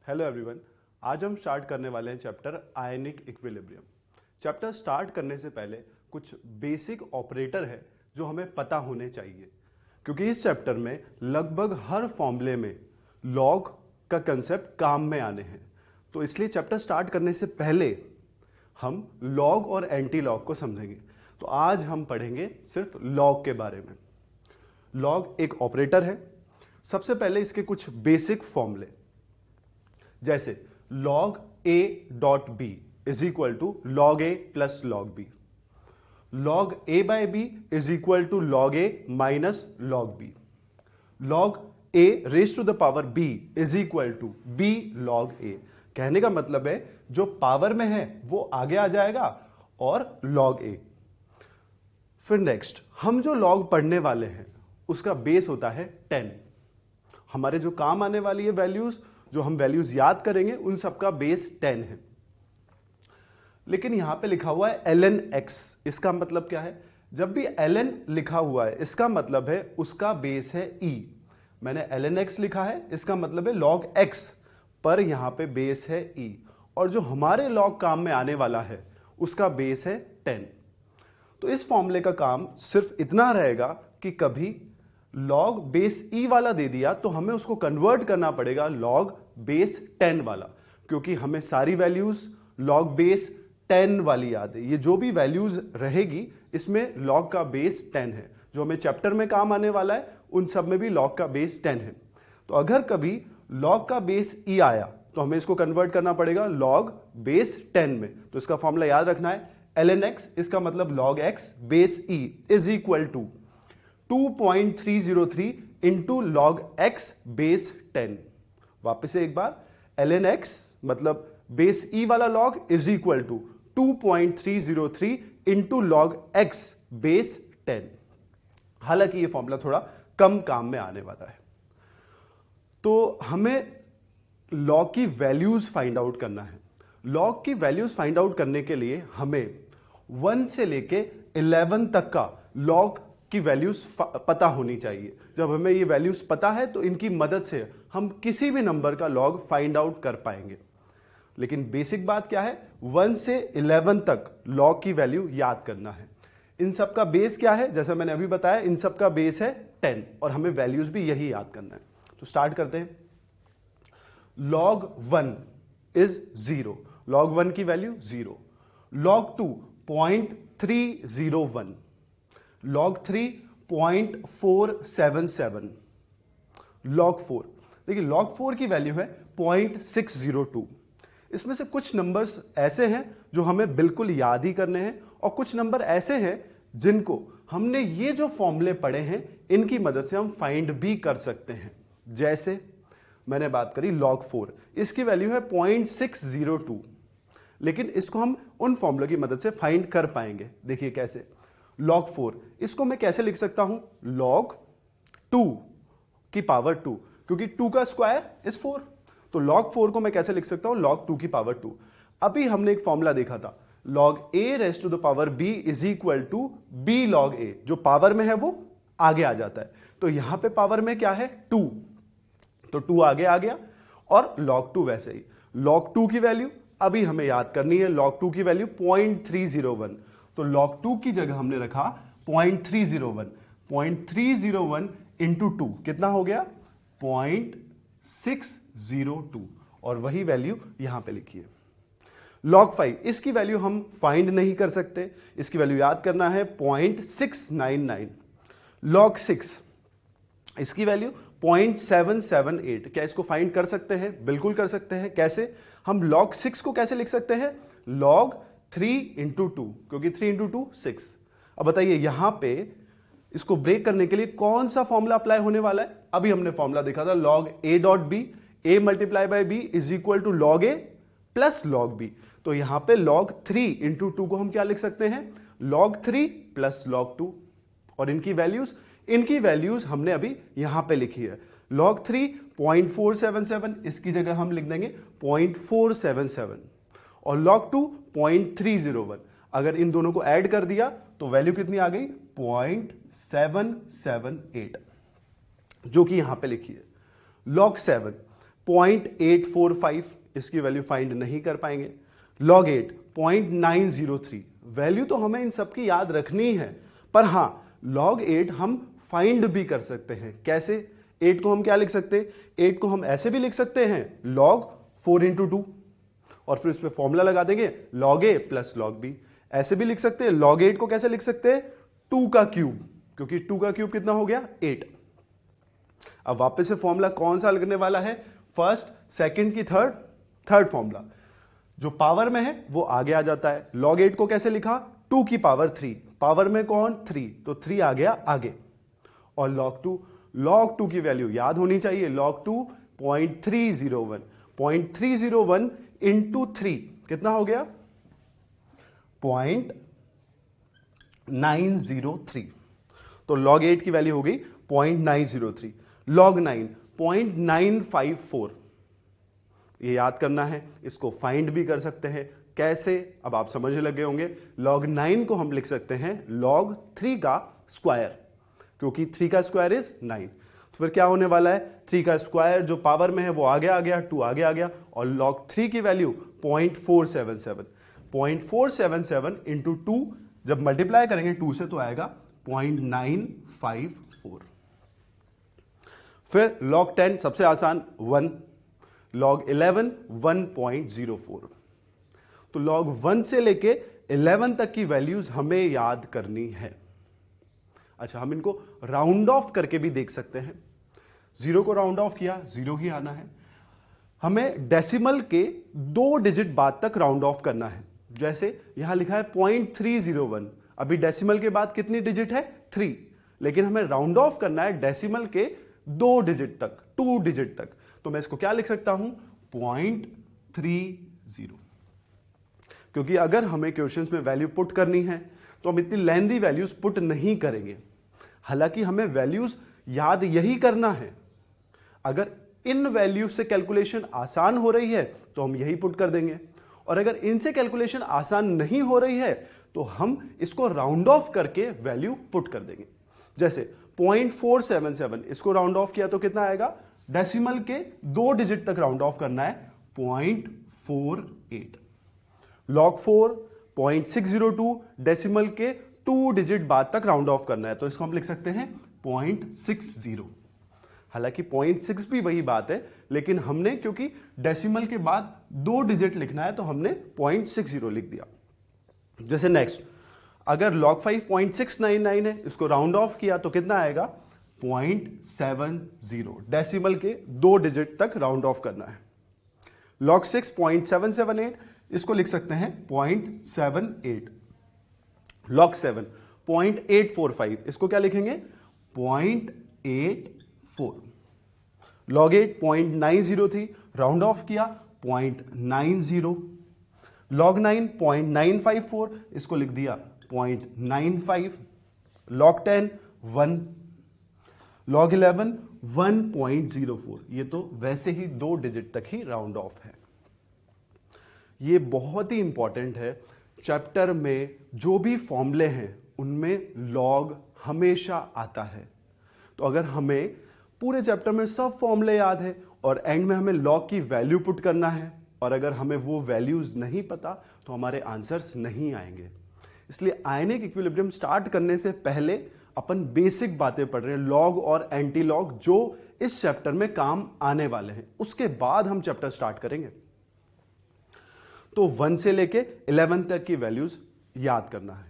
Hello everyone. आज हम start करने वाले हैं chapter ionic equilibrium. Chapter start करने से पहले कुछ बेसिक ऑपरेटर है जो हमें पता होने चाहिए, क्योंकि इस चैप्टर में लगभग हर फॉर्मूले में लॉग का कंसेप्ट काम में आने हैं। तो इसलिए चैप्टर स्टार्ट करने से पहले हम लॉग और एंटी लॉग को समझेंगे। तो आज हम पढ़ेंगे सिर्फ लॉग के बारे में। लॉग एक ऑपरेटर है। सबसे पहले इसके कुछ बेसिक फॉर्मूले, जैसे log a dot B is equal to log A plus log B, log a by B is equal to log A minus log B, log a raise to the power b is equal to b log a। कहने का मतलब है जो पावर में है वो आगे आ जाएगा और log a। फिर नेक्स्ट हम जो log पढ़ने वाले हैं उसका बेस होता है 10। हमारे जो काम आने वाली है वैल्यूज, जो हम वैल्यूज याद करेंगे, उन सबका बेस 10 है। लेकिन यहां पे लिखा हुआ है ln x। इसका मतलब क्या है? जब भी ln लिखा हुआ है इसका मतलब है उसका बेस है e। मैंने ln x लिखा है, इसका मतलब है log x, पर यहां पे बेस है e। और जो हमारे log काम में आने वाला है उसका बेस है 10। तो इस फॉर्मूले का काम सिर्फ इतना रहेगा कि कभी log बेस e वाला दे दिया तो हमें उसको कन्वर्ट करना पड़ेगा log बेस 10 वाला, क्योंकि हमें सारी वैल्यूज log बेस 10 वाली याद है। ये जो भी वैल्यूज रहेगी इसमें log का बेस 10 है। जो हमें चैप्टर में काम आने वाला है उन सब में भी log का बेस 10 है। तो अगर कभी log का बेस e आया तो हमें इसको कन्वर्ट करना पड़ेगा log बेस 10 में। तो इसका फॉर्मूला याद रखना है ln x, इसका मतलब log x base e is equal to 2.303 into log X base 10। वापस से एक बार, ln x मतलब बेस e वाला log is equal to 2.303 into log x base 10। हालांकि ये फॉर्मूला थोड़ा कम काम में आने वाला है। तो हमें लॉग की वैल्यूज फाइंड आउट करना है। लॉग की वैल्यूज फाइंड आउट करने के लिए हमें 1 से लेके 11 तक का लॉग की वैल्यूज पता होनी चाहिए। जब हमें ये वैल्यूज पता है तो इनकी मदद से हम किसी भी नंबर का लॉग फाइंड आउट कर पाएंगे। लेकिन बेसिक बात क्या है, 1 से 11 तक लॉग की वैल्यू याद करना है। इन सब का बेस क्या है? जैसा मैंने अभी बताया, इन सब का बेस है 10 और हमें वैल्यूज भी यही याद करना है। तो स्टार्ट करते हैं। log 1 इज 0, log 1 की वैल्यू 0, log 2 0.301, log 3 0.477, log 4, देखिए log 4 की वैल्यू है 0.602। इसमें से कुछ नंबर्स ऐसे हैं जो हमें बिल्कुल याद ही करने हैं और कुछ नंबर ऐसे हैं जिनको हमने ये जो फॉर्मूले पढ़े हैं इनकी मदद से हम फाइंड भी कर सकते हैं। जैसे मैंने बात करी log 4, इसकी वैल्यू है 0.602, लेकिन इसको हम उन फॉर्मूले की मदद से फाइंड कर पाएंगे। देखिए कैसे। log 4, इसको मैं कैसे लिख सकता हूं? log 2 की पावर 2, क्योंकि 2 का स्क्वायर इज 4। तो log 4 को मैं कैसे लिख सकता हूं? log 2 की पावर 2। अभी हमने एक फॉर्मूला देखा था, log a raise to the power b is equal to b log a। जो पावर में है वो आगे आ जाता है। तो यहां पे पावर में क्या है? 2, तो 2 आगे आ गया और log 2 वैसे ही। log 2 की वैल्यू अभी हमें याद करनी है, log 2 की वैल्यू 0.301। तो log 2 की जगह हमने रखा 0.301। 0.301 इंटू 2 कितना हो गया? 0.602, और वही वैल्यू यहां पे लिखी है। log 5, इसकी वैल्यू हम फाइंड नहीं कर सकते, इसकी वैल्यू याद करना है 0.699। log 6, इसकी वैल्यू 0.778। क्या इसको फाइंड कर सकते हैं? बिल्कुल कर सकते हैं। कैसे? हम log 6 को कैसे लिख सकते हैं? log 3 इंटू 2, क्योंकि 3 इंटू 2 6। अब बताइए यहां पे इसको ब्रेक करने के लिए कौन सा फॉर्मूला अप्लाई होने वाला है? अभी हमने फॉर्मूला देखा था log a dot B, a multiply by b is equal to log a plus log b। तो यहां पे log 3 इंटू 2 को हम क्या लिख सकते हैं? log 3 plus log 2। और इनकी वैल्यूज हमने अभी यहां पे लिखी है। log 3 0.477, इसकी जगह हम लिख देंगे 0.477, और log 2 0.301। अगर इन दोनों को ऐड कर दिया तो वैल्यू कितनी आ गई? 0.778, जो कि यहां पे लिखी है। log 7, 0.845, इसकी वैल्यू फाइंड नहीं कर पाएंगे। log 8 0.903, वैल्यू तो हमें इन सबकी याद रखनी है, पर हां log 8 हम फाइंड भी कर सकते हैं। कैसे? 8 को हम क्या लिख सकते हैं? 8 को हम ऐसे भी लिख सकते हैं log 4 into 2, और फिर इस पे फॉर्मूला लगा देंगे log a plus log b। ऐसे भी लिख सकते हैं log 8 को कैसे लिख सकते हैं? 2 का क्यूब, क्योंकि 2 का क्यूब कितना हो गया? 8। अब वापस से फॉर्मूला कौन सा लगने वाला है? फर्स्ट, सेकंड की थर्ड फॉर्मूला जो पावर में है वो आगे आ जाता है। log 8 को कैसे लिखा? 2 की पावर 3, पावर में कौन? 3, तो 3 आ गया आगे। और log 2 की वैल्यू याद होनी चाहिए, log 2 0.301 इंटू 3 कितना हो गया? 0.903। तो log 8 की वैल्यू हो गई 0.903। log 9 0.954, ये याद करना है, इसको फाइंड भी कर सकते हैं। कैसे? अब आप समझने लगे होंगे। log 9 को हम लिख सकते हैं log 3 का स्क्वायर, क्योंकि 3 का स्क्वायर इज 9। तो फिर क्या होने वाला है? 3 का स्क्वायर जो पावर में है वो आगे आ गया, 2 आगे आ गया, और log 3 की वैल्यू 0.477 इंटू 2 जब मल्टीप्लाई करेंगे 2 से तो आएगा 0.954। फिर log 10 सबसे आसान 1, log 11 1.04। तो log 1 से लेके 11 तक की वैल्यूज हमें याद करनी है। अच्छा, हम इनको राउंड ऑफ करके भी देख सकते हैं। 0 को राउंड ऑफ किया, 0 ही आना है। हमें डेसिमल के 2 डिजिट बाद तक राउंड ऑफ करना है। जैसे यहां लिखा है 0.301, अभी डेसिमल के बाद कितनी डिजिट है? 3, लेकिन हमें राउंड ऑफ करना है डेसिमल के 2 डिजिट तक, 2 डिजिट तक। तो मैं इसको क्या लिख सकता हूं? 0.30, क्योंकि अगर हमें क्वेश्चंस में वैल्यू पुट करनी है तो हम इतनी लेंथी वैल्यूज पुट नहीं करेंगे। हालांकि हमें वैल्यूज याद यही करना है। अगर इन वैल्यूज से कैलकुलेशन आसान हो रही है तो हम यही पुट कर देंगे, और अगर इनसे कैलकुलेशन आसान नहीं हो रही है तो हम इसको राउंड ऑफ करके वैल्यू पुट कर देंगे। जैसे 0.477, इसको राउंड ऑफ किया तो कितना आएगा? डेसिमल के 2 डिजिट तक राउंड ऑफ करना है, 0.48। log 4 0.602, डेसिमल के 2 डिजिट बाद तक राउंड ऑफ करना है, तो इसको हम लिख सकते हैं 0.60। हालांकि 0.6 भी वही बात है, लेकिन हमने क्योंकि डेसिमल के बाद 2 डिजिट लिखना है तो हमने 0.60 लिख दिया। जैसे नेक्स्ट, अगर log 5 0.699 है, इसको राउंड ऑफ किया तो कितना आएगा? 0.70, डेसिमल के 2 डिजिट तक राउंड ऑफ करना है। log 6 0.778, इसको लिख सकते हैं 0.78। log 7 0.845, इसको क्या लिखेंगे? 0.84। log 8 0.903, राउंड ऑफ किया 0.90। log 9 0.954, इसको लिख दिया 0.95। log 10 1, log 11 1.04, ये तो वैसे ही 2 डिजिट तक ही राउंड ऑफ है। ये बहुत ही इंपॉर्टेंट है। चैप्टर में जो भी फॉर्मूले हैं उनमें लॉग हमेशा आता है। तो अगर हमें पूरे चैप्टर में सब फॉर्मूले याद है और एंड में हमें लॉग की वैल्यू पुट करना है, और अगर हमें वो वैल्यूज नहीं पता तो हमारे आंसर्स नहीं आएंगे। इसलिए आयनिक इक्विलिब्रियम स्टार्ट करने से पहले अपन बेसिक बातें पढ़ रहे हैं, लॉग और एंटी लॉग, जो इस चैप्टर में काम आने वाले हैं। उसके बाद हम चैप्टर स्टार्ट करेंगे। तो 1 से लेके 11 तक की वैल्यूज याद करना है।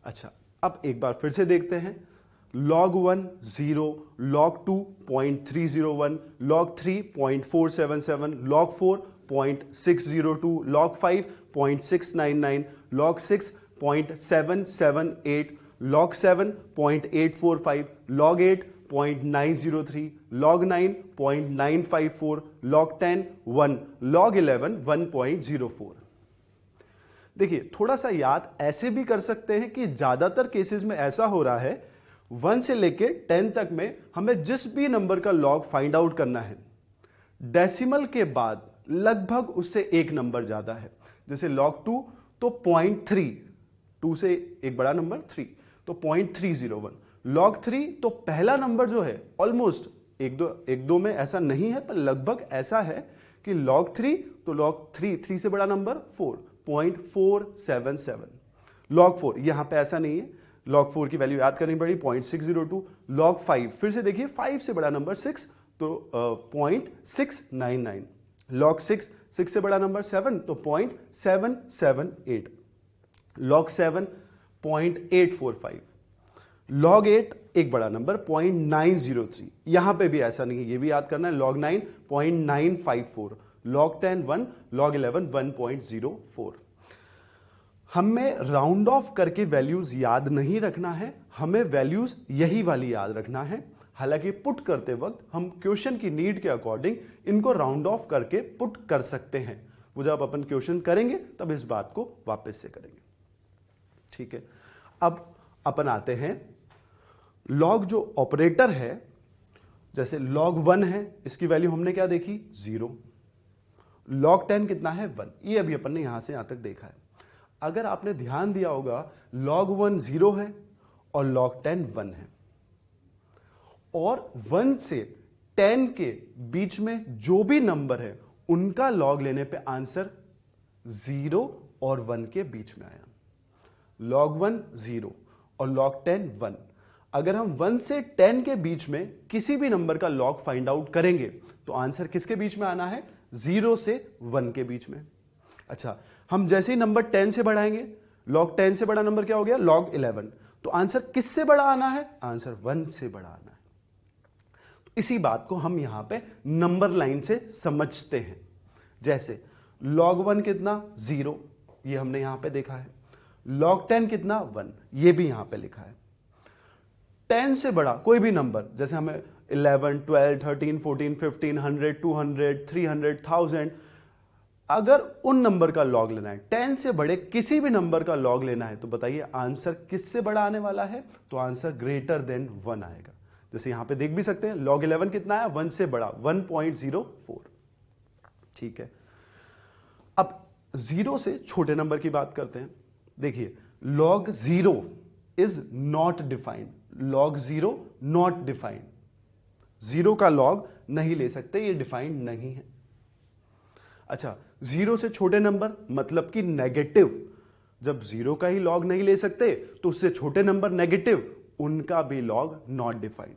अच्छा, अब एक बार फिर से देखते हैं। log 1 0, log 2 0.301, log 3 0.477, log 4 0.602, log 5 0.699, log 6 0.778, log 7 0.845, log 8 0.903, log 9 0.954, log 10 1, log 11 1.04। देखिए, थोड़ा सा याद ऐसे भी कर सकते हैं कि ज्यादातर केसेस में ऐसा हो रहा है 1 से लेके 10 तक में हमें जिस भी नंबर का लॉग फाइंड आउट करना है, डेसिमल के बाद लगभग उससे एक नंबर ज्यादा है। जैसे log 2 तो 0.3, 2 से एक बड़ा नंबर 3, तो 0.301। log 3 तो पहला नंबर जो है ऑलमोस्ट एक दो में ऐसा नहीं है, पर लगभग ऐसा है कि log 3, तो log 3 से बड़ा नंबर 4, 0.477। log 4 यहां पे ऐसा नहीं है, log 4 की वैल्यू याद करनी पड़ी 0.602। log 5 फिर से देखिए 5 से बड़ा नंबर 6, तो 0.699। log 6 से बड़ा नंबर 7, तो 0.778। log 7 0.845। log 8 एक बड़ा नंबर 0.903। यहां पे भी ऐसा नहीं है, ये भी याद करना है। log 9 0.954। log 10 1, log 11 1.04। हमें राउंड ऑफ करके वैल्यूज याद नहीं रखना है, हमें वैल्यूज यही वाली याद रखना है। हालांकि पुट करते वक्त हम क्वेश्चन की नीड के अकॉर्डिंग इनको राउंड ऑफ करके पुट कर सकते हैं। वो जब अपन क्वेश्चन करेंगे तब इस बात को वापस से करेंगे। ठीक है, अब अपन आते हैं लॉग जो ऑपरेटर है, जैसे log 1 है, इसकी वैल्यू हमने क्या देखी 0। log 10 कितना है 1, ये अभी अपन ने यहां से यहां तक देखा है। अगर आपने ध्यान दिया होगा log 1 0 है और log 10 1 है, और 1 से 10 के बीच में जो भी नंबर है उनका log लेने पे आंसर 0 और 1 के बीच में आया। log 1 0 और log 10 1। अगर हम 1 से 10 के बीच में किसी भी नंबर का log फाइंड आउट करेंगे तो आंसर किसके बीच में आना है, 0 से 1 के बीच में। अच्छा, हम जैसे ही नंबर 10 से बढ़ाएंगे, log 10 से बड़ा नंबर क्या हो गया log 11, तो आंसर किससे बड़ा आना है, आंसर 1 से बड़ा आना है। तो इसी बात को हम यहां पे नंबर लाइन से समझते हैं। जैसे log 1 कितना 0, ये हमने यहां पे देखा है। log 10 कितना 1, ये भी यहां पे लिखा है। 10 से बड़ा कोई भी नंबर, जैसे हमें 11, 12, 13, 14, 15, 100, 200, 300, 1000, अगर उन नंबर का लॉग लेना है, 10 से बड़े किसी भी नंबर का लॉग लेना है, तो बताइए आंसर किससे बड़ा आने वाला है, तो आंसर ग्रेटर देन 1 आएगा। जैसे यहां पे देख भी सकते हैं log 11 कितना है 1 से बड़ा 1.04। ठीक है, अब 0 से छोटे नंबर की बात करते हैं। देखिए log 0 is not defined, log 0 not defined, 0 का लॉग नहीं ले सकते, ये डिफाइंड नहीं है। अच्छा, 0 से छोटे नंबर मतलब कि नेगेटिव, जब 0 का ही लॉग नहीं ले सकते तो उससे छोटे नंबर नेगेटिव, उनका भी लॉग नॉट डिफाइंड।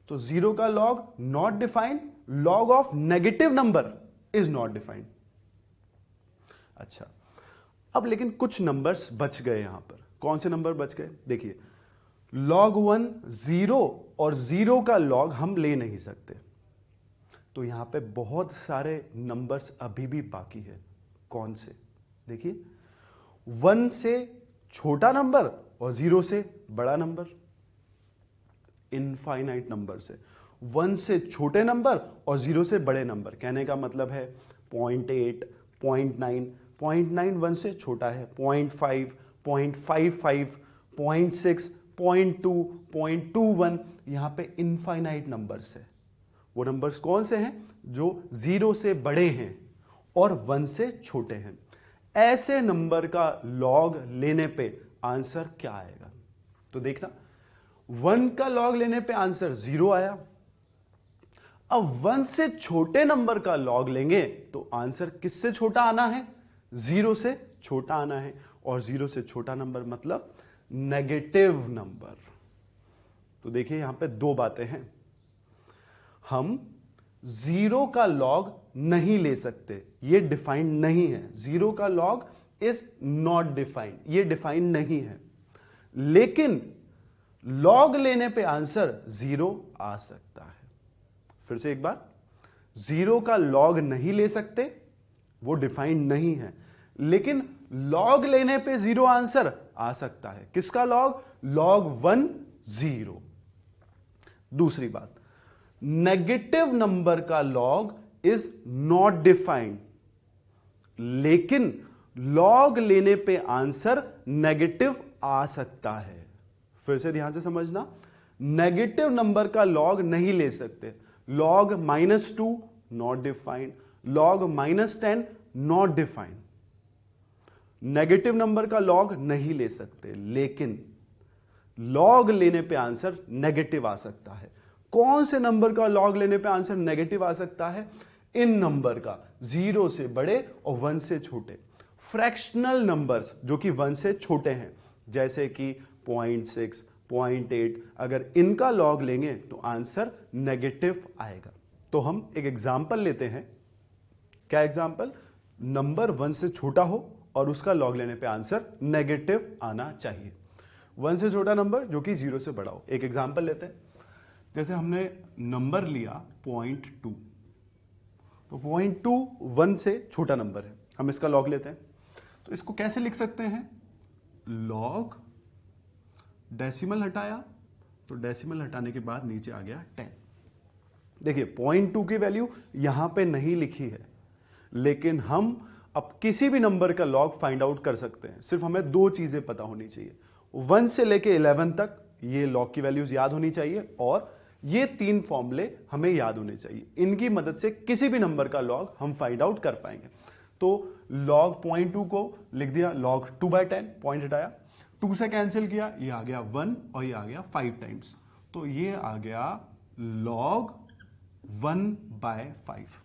तो 0 का log not defined, log of negative number is not defined. अच्छा, अब लेकिन कुछ नंबर्स बच गए यहां पर। कौन से नंबर बच गए, देखिए log 1 0 और 0 का लॉग हम ले नहीं सकते, तो यहां पे बहुत सारे नंबर्स अभी भी बाकी है। कौन से, देखिए 1 से छोटा नंबर और 0 से बड़ा नंबर, इनफाइनाइट नंबर से। 1 से छोटे नंबर और 0 से बड़े नंबर, कहने का मतलब है 0.8, 0.9, 0.9 1 से छोटा है, 0.5, 0.55, 0.6, 0.2, 0.21, यहां पे इनफाइनाइट नंबर्स है। वो नंबर्स कौन से हैं, जो 0 से बड़े हैं और 1 से छोटे हैं। ऐसे नंबर का लॉग लेने पे आंसर क्या आएगा, तो देखना 1 का लॉग लेने पे आंसर 0 आया। अब 1 से छोटे नंबर का लॉग लेंगे तो आंसर किससे छोटा आना है, 0 से छोटा आना है, और 0 से छोटा नंबर मतलब नेगेटिव नंबर। तो देखिए यहां पे दो बातें हैं, हम 0 का लॉग नहीं ले सकते, ये डिफाइंड नहीं है। 0 का लॉग इज नॉट डिफाइंड, ये डिफाइंड नहीं है, लेकिन लॉग लेने पे आंसर 0 आ सकता है। फिर से एक बार, 0 का लॉग नहीं ले सकते, वो डिफाइंड नहीं है, लेकिन लॉग लेने पे 0 आंसर आ सकता है। किसका लॉग, log 1 0। दूसरी बात, नेगेटिव नंबर का लॉग इज नॉट डिफाइंड, लेकिन लॉग लेने पे आंसर नेगेटिव आ सकता है। फिर से ध्यान से समझना, नेगेटिव नंबर का लॉग नहीं ले सकते। log -2 not defined, log -10 not defined. Negative number का लॉग नहीं ले सकते, लेकिन लॉग लेने पे आंसर नेगेटिव आ सकता है। कौन से नंबर का लॉग लेने पे आंसर नेगेटिव आ सकता है? इन नंबर का, 0 से बड़े और 1 से छोटे। फ्रैक्शनल नंबर्स जो कि 1 से छोटे हैं, जैसे कि 0.6, 0.8, अगर इनका लॉग लेंगे तो आंसर नेगेटिव आएगा। तो हम एक एग्जाम्पल लेते हैं। क्या एग्जाम्पल? नंबर 1 से छोटा हो और उसका लॉग लेने पे आंसर नेगेटिव आना चाहिए। 1 से छोटा नंबर जो कि 0 से बड़ा हो। एक एग्जाम्पल लेते हैं। जैसे हमने नंबर लिया 0.2, तो 0.2 1 से छोटा नंबर है, हम इसका लॉग लेते हैं। तो इसको कैसे लिख सकते हैं? लॉग डेसिमल हटाया, तो डेसिमल हटाने के बाद नीचे आ गया 10। देखिए 0.2 की वैल्यू यहां पे नहीं लिखी है, लेकिन हम अब किसी भी नंबर का लॉग फाइंड आउट कर सकते हैं। सिर्फ हमें 2 चीजें पता होनी चाहिए। 1 से लेके 11 तक ये लॉग की वैल्यूज याद होनी चाहिए, और ये 3 फॉर्मूले हमें याद होने चाहिए। इनकी मदद से किसी भी नंबर का लॉग हम फाइंड आउट कर पाएंगे। तो लॉग 0.2 को लिख दिया लॉग 2/10, पॉइंट हटाया, 2 से कैंसिल किया, ये आ गया 1 और ये आ गया 5 टाइम्स, तो ये आ गया लॉग 1/5।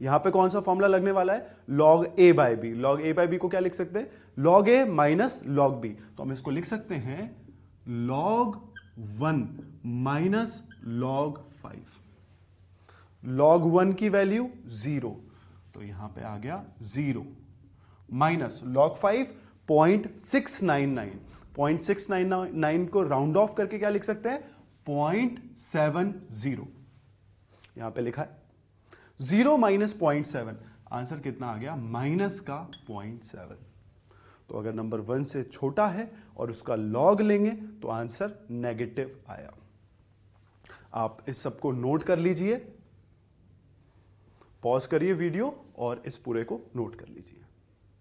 यहां पे कौन सा फॉर्मूला लगने वाला है? Log a/b। लॉग a/b को क्या लिख सकते हैं? Log a minus log b। तो हम इसको लिख सकते हैं लॉग 1 माइनस लॉग 5। लॉग 1 की वैल्यू 0, तो यहां पे आ गया 0, माइनस लॉग 5 0.699। 0.699 को राउंड ऑफ करके क्या लिख सकते हैं? 0.70। यहां पे लिखा है 0 माइनस 0.7, आंसर कितना आ गया? माइनस का 0.7। तो अगर नंबर 1 से छोटा है और उसका लॉग लेंगे तो आंसर नेगेटिव आया। आप इस सबको नोट कर लीजिए, पॉज करिए वीडियो और इस पूरे को नोट कर लीजिए।